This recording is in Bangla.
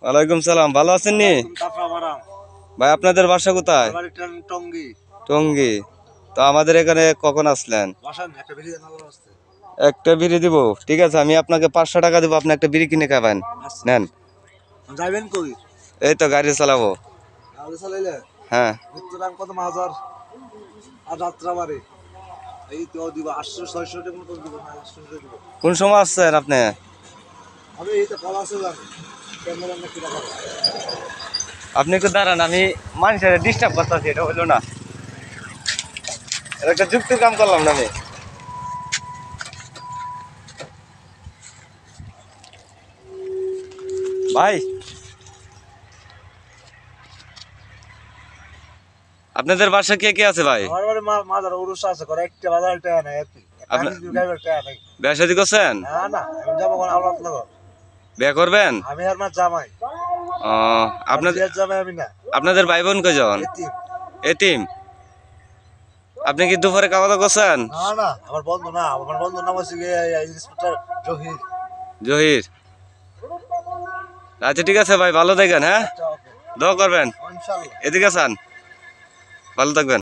ওয়ালাইকুম সালাম, ভালো আছেন নি? ভাই আপনাদের বাসা কোথায়? টঙ্গী। তো আমাদের এখানে কখন আসলেন? একটা বিড়ি দিব, ঠিক আছে, আমি আপনাকে 500 টাকা দেবো, আপনি একটা বিড়ি কিনে খাবেন। নেন। যাইবেন কই? এই তো গাড়ি চালাবো। গাড়ি চালাইলে হ্যাঁ। মৃত্যুরাম কত মাজার আর যাত্রাবাড়ি এই তো দিব 800 600 টাকা মতো দিব না 800 টাকা দিব। কোন সময় আসছেন আপনি? আমি এই তো কল আছে জানি ক্যামেরা না কি রাখা। আপনি একটু দাঁড়ান, আমি মানুষের ডিস্টার্ব করতেছি, এটা হইলো না। এটা একটা যুক্তির কাম করলাম না আমি। ভাই আপনাদের বাসা কে কে আছে ভাই? আমার বাড়ি মাজার উরুস আছে করে একটা বাজার টাকা নাই এত আপনি ড্রাইভার টাকা নাই। বিয়ে শাদী করছেন? না না আমি যাব কোন আওলাদ লাগো। বিয়ে করবেন? আমি আর মা জামাই। ও আপনাদের জামাই আমি না। আপনাদের ভাই বোন কয়জন? এতিম। এতিম। আপনি কি দুপুরে খাওয়া দাওয়া করছেন? না না আমার বন্ধু না, আমার বন্ধুর নাম হচ্ছে ইন্সপেক্টর জহির। জহির। আচ্ছা ঠিক আছে ভাই, ভালো থাকেন। হ্যাঁ, দোয়া করবেন। ইনশাআল্লাহ। এদিকে আছেন, ভালো থাকবেন।